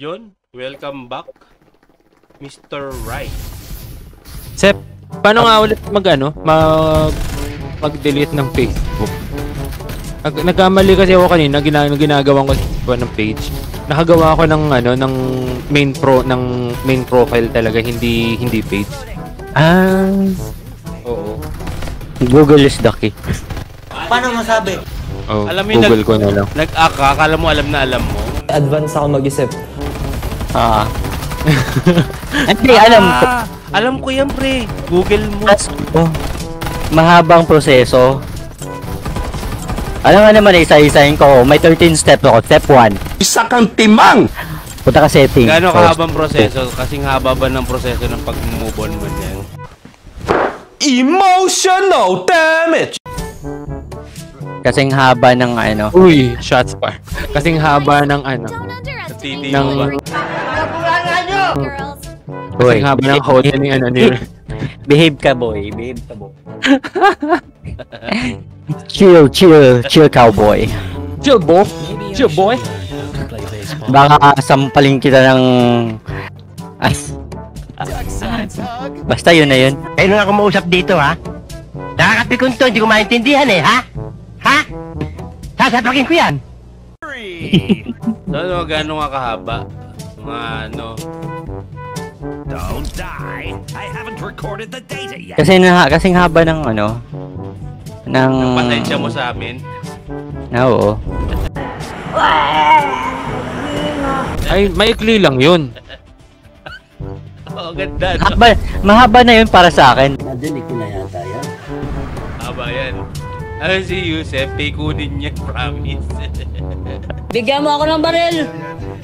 Yun, welcome back, Mr. Right. Sep, paano nga ulit mag-delete ng Facebook? Nagkamali kasi ako kanina, ginagawa ko ng page. Nakagawa ako ng main profile talaga, hindi page. Oo. Google is the key. Paano masabi? Oh, Alam mo Google ko na lang. Akala mo alam na alam mo. Advance ako mag-isip. Hindi, alam ko. Alam ko yan, pre. Google mo. Mahabang proseso. Alam nga naman, isa-isahin ko. May 13 steps ako. Step 1. Isa kang timang! Punta ka setting. Gano'ng kahabang proseso? Kasing haba ba ng proseso ng pag-move on mo yan? Emotional damage! Kasing haba ng Uy, shots pa. Kasing haba ng Titi ng mo ba? kasing haba ng host ni Behave ka, boy. Behave ka, boy. Chill, cowboy. Chill, boy. Chill, boy. Baka sampalin kita ng... Basta yun na yun. Ayun na ako mausap dito, ha? Nakakapikon to, hindi ko maintindihan eh, ha? Ha? Sasapakin ko yan. So, gano'ng nga kahaba? Don't die. I haven't recorded the data yet. Kasing haba ng ng Pasensya mo sa amin. Oo. Ay, maikli lang yun. Oh, ganda, no? Mahaba na yun para sa akin. Nadinig ko na yata yan. Haba yan. Si Yusef, pay kunin niya, promise. Bigyan mo ako ng baril.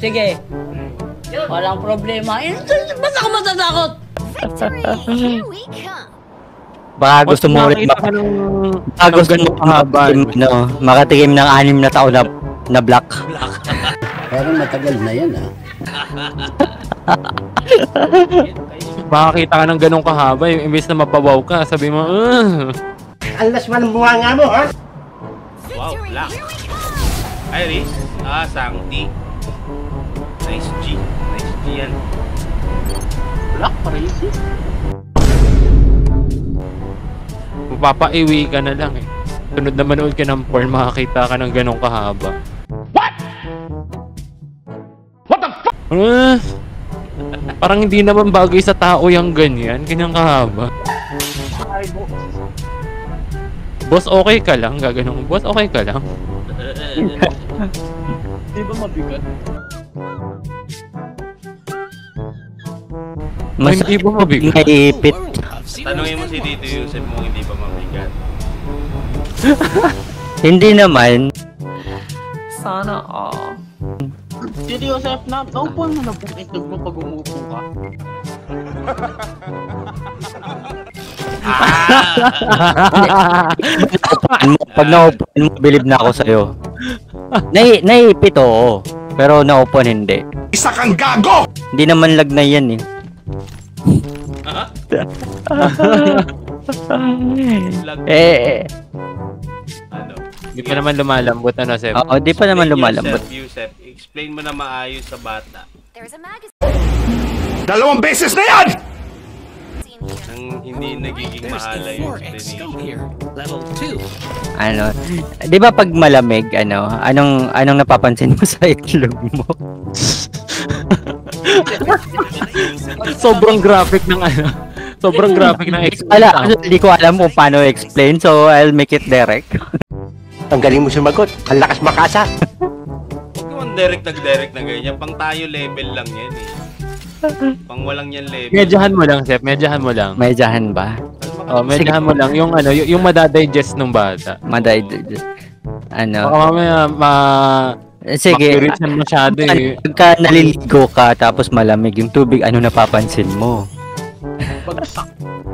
Sige. Walang problema. Ba't ako matatakot? Baka gusto mo ulit makatikim ng 6 na taon na black. Pero matagal na yan, ha? Makakita ka ng ganong kahaba, imbes na mapawaw ka, sabi mo, Alas man ang bunga nga mo, ha? Wow, black. Iris, Sangti. Nice G. Nice G yan. Black pa racist? Mapapaiwi ka na lang eh. Sunod na manood ka ng porn, makakita ka ng ganong kahaba. What the fuck? Parang hindi naman bagay sa tao yung ganyan, ganyang kahaba. Boss, okay ka lang? Gaganong, boss, okay ka lang? Di ba mabigat? Hindi ba mabigat? Naipit. Tanungin mo si Dito Yusef mo hindi ba mabigat? Hindi naman. Sana, Dito Yusef na, naupo mo na po itlog mo pag umuupo ka. Pag naupuan mo, believe na ako sa'yo. Naipit, oo. Pero naupuan, hindi. Isa kang gago! Hindi naman lagnay yan eh. Ano? Hindi pa naman lumalambot, Sep? Oo, di pa naman lumalambot. Yusef, explain mo na maayos sa bata. 2 beses na yan! Nang hindi nagiging mahalay yung explanation. Di ba pag malamig, anong napapansin mo sa itlog mo? Sobrang graphic ng sobrang graphic ng explain. Hindi ko alam kung paano explain, so I'll make it direct. Ang galing mo sumagot. Ang lakas makasa. Huwag naman direct na ganyan. Pang tayo level lang yan eh. Pang walang yan level. Medyahan mo lang, Sep. Medyahan mo lang. Medyahan ba? Oh, medyahan mo lang. Yung yung madadigest ng bata. Madadigest. Baka mamaya sige. Makirisan masyado eh. Pagka naliligo ka tapos malamig yung tubig, ano napapansin mo?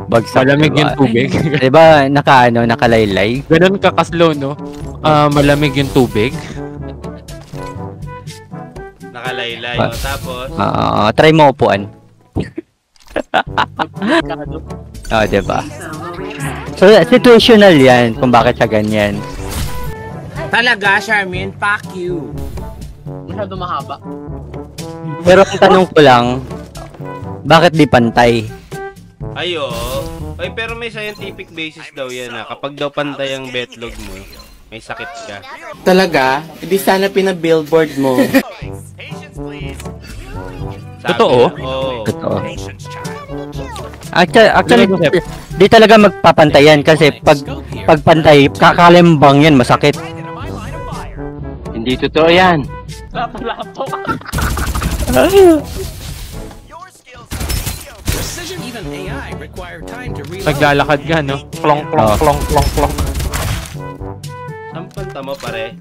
Bagsak. Malamig yung tubig. Diba nakalaylay? Ganun kakaslo, no? Malamig yung tubig. Nakalaylay. Tapos? Try mo upuan. Diba? So, situational yan kung bakit siya ganyan. Talaga, Charmin, fuck you. Masyado mahaba. Pero ang tanong ko lang, bakit di pantay? Ay, oo. Ay, pero may scientific basis daw yan na kapag daw pantay ang betlog mo, may sakit ka. Talaga? Hindi sana pinabillboard mo. Totoo? Oo. Totoo. Actually, di talaga magpapantayan kasi pag pantay, kakalimbang yan, masakit. Hindi totoo yan. Even AI require time to reload. Naglalakad ka, no? Klong, klong, klong, klong, klong. Saan panta mo, pare?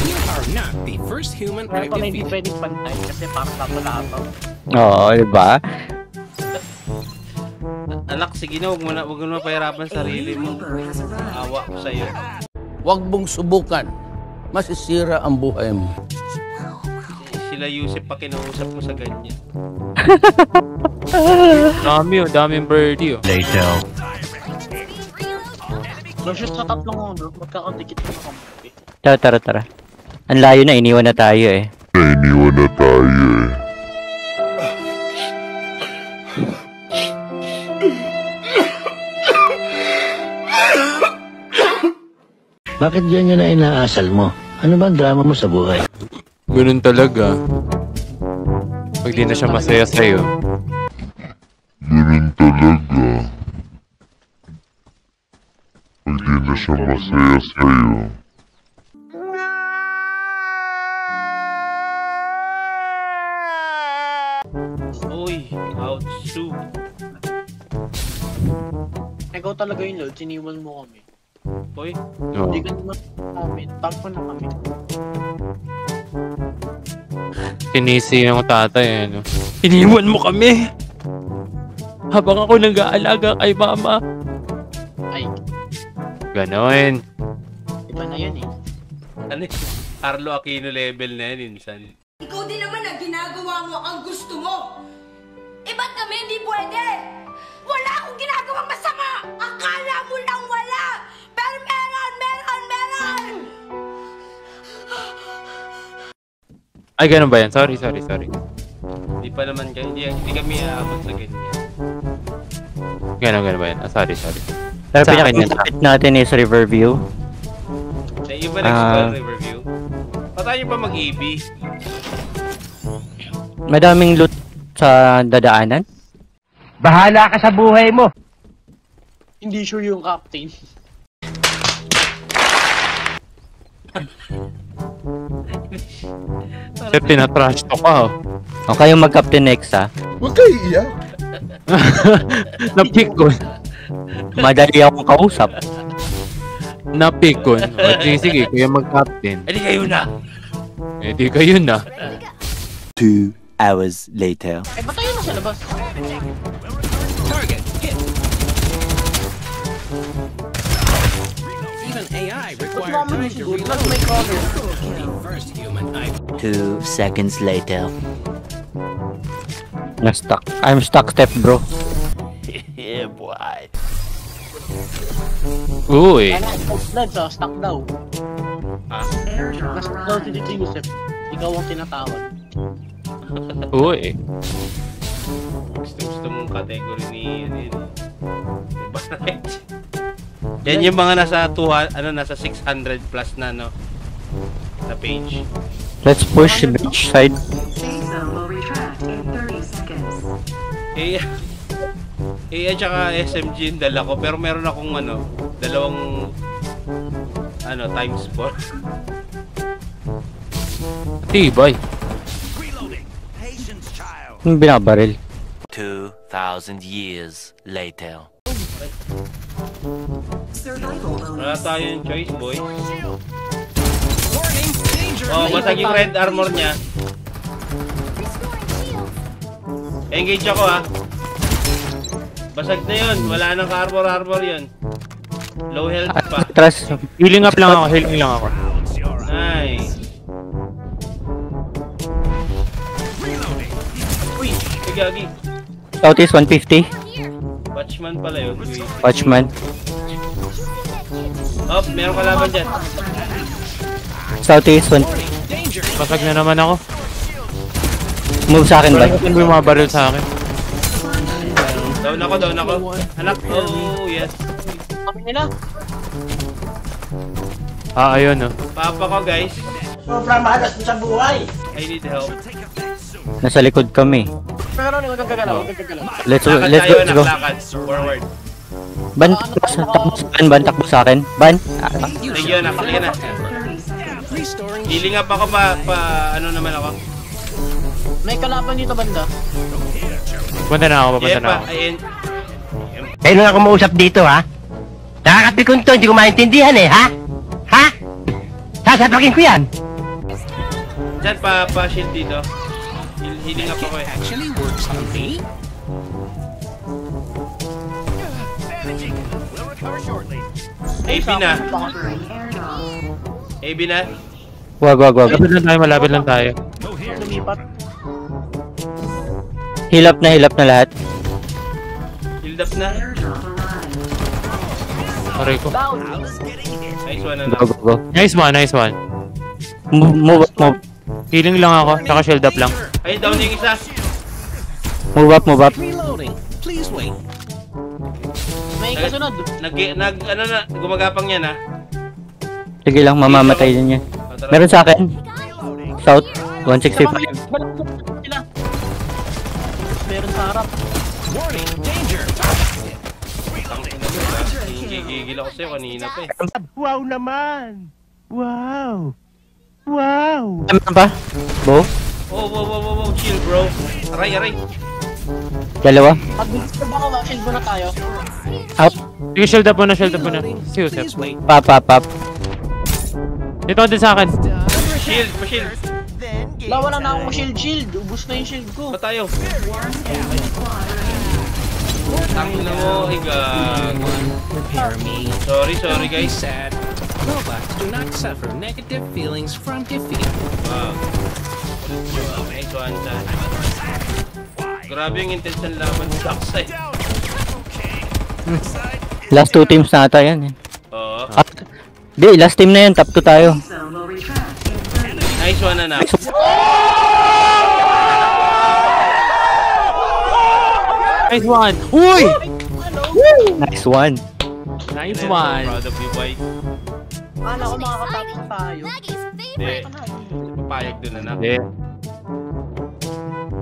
You are not the first human I've defeated. Oo, diba? Anak, sige na, huwag mo na pahirapan sarili mo. Awa ko sa'yo. Huwag mong subukan. Masisira ang buhay mo. Sila Yusef pa kinausap mo sa ganyan. Daming birdie, oh. Tara. Ang layo na, iniwan na tayo eh. Bakit ganyan na inaasal mo? Ano ba ang drama mo sa buhay? Ganun talaga. Pag di na siya masaya sa'yo. Uy, outsu. Ikaw talaga yun, Lord. Siniwan mo kami. Uy, Oo. Hindi ka naman kami. Tampo na kami. Sinisi yung tatay, ano. Iniwan mo kami! Habang ako nag-aalaga kay mama. Ay, Ganon. iba na yan eh. ano yun? Carlo Aquino level na yan, insan. Ikaw din naman na ginagawa mo ang gusto mo. Eh ba't kami hindi pwede? Wala akong ginagawang masama! Akala mo lang wala! Pero meron! Ay, ganun ba yan? Sorry. Hindi pa naman kayo, hindi kami aabot sa ganyan. Ganun ba yan? Sorry. Pero Sa akin pinaka-topic natin is Riverview. Eh, yung ba next Riverview? Patayo pa mag-EB. Madaming loot sa dadaanan. Bahala ka sa buhay mo. Hindi sure yung captain. Sir, tinatrash talk ka, oh. O kayong mag-captain next ha. Huwag kayo iyak. Napik ko. Madali akong kausap. Napik ko. Sige, kuya mag-captain. Hindi kayo na! Di kayo na. 2 hours later. Eh, ba't tayo na sa labas? Target hit. Even AI require time to reload. The first human I've 2 seconds later. Na-stuck. I'm stuck step bro. Yeah, boy. Uy. Blood sa stuck daw. Ha? Na-stuck daw si Tito Yusef. Ikaw ang tinatawag. Uy. Gusto mong category ni diba? Yan yung mga nasa 200, nasa 600 plus na, no? Na page. Let's push beach side. At saka SMG yung dala ko, pero meron akong dalawang times 4. Tibay. Yung binabaril. 2,000 years later. Wala tayong choice, boy. warning, danger. Oh, basag yung red armor niya. Engage ako, ha. Basag na yun. Wala nang ka-armor yun. Low health pa. Atras. Healing up lang ako. Nice. Uy, gagi. Southeast 150. Watchman pala yun. Watchman. Oh, meron kalaban dyan. Southeast 1. Basag na naman ako. Move sa akin ba? Parang yung mga baril sa akin. Down ako. Anak, oh, yes. Kami nila. Ayun, oh. Papa ko, guys. Sobrang mahalas mo sa buhay. I need help. Nasa likod kami. Pero huwag kang gagalaw. Let's Lakad go, tayo, let's go. lakad. Forward. Ban, takbo sa akin, Ban, takbo sa akin. Ban. Sige na. Healing up ako ano naman ako. May kalaban dito banda. Punta na ako. Ayun. Kayo na ako mausap dito, ha? Nakakapikon to, hindi ko maintindihan eh, ha? Ha? Sasapakin ko yan. Diyan, pa-shield dito. Healing up ako eh. Actually works on me. AB na. AB na. Wag. Malapit lang tayo. Lumipat. Hilap na lahat. Healed up na. Aray ko. Nice one, Go. Nice one. Move. Healing lang ako, saka shield up lang. Ay, down yung isa. Move up. Reloading. Please wait. May kasunod. Gumagapang yan ha. Sige lang, mamamatay din yan. Meron sa akin. South, 165. Meron sa harap. Warning, danger. Gigigil ako sa'yo kanina pa eh. Wow naman. Wow. Meron pa? Bo? Wow, chill bro. Aray. Dalawa? Pag gusto ba ako, shield muna tayo. Out. Sige, shield up muna. Si Joseph. Please wait. Pop. Dito din sa akin. Shield. Wala na akong shield. Ubus na yung shield ko. Pa tayo. Tangin na mo, higa. Prepare me. Sorry Be guys. sad. Robots do not suffer negative feelings from defeat. Wow. Nice one, dad. Grabe yung intense ng laban sa backside. Last 2 teams na ata yan. Oo. Di, last team na yan. Top 2 tayo. Nice one, anak. Nice one. Uy! Nice one. Nice one. Proud of you, boy. Kala ko makakatapos tayo. Hindi. Papayag dun, anak. Yeah.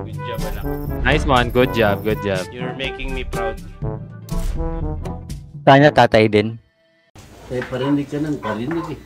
Good job, anak. Nice one. Good job. You're making me proud. Sana tatay din. Eh, parinig ka ng parinig eh.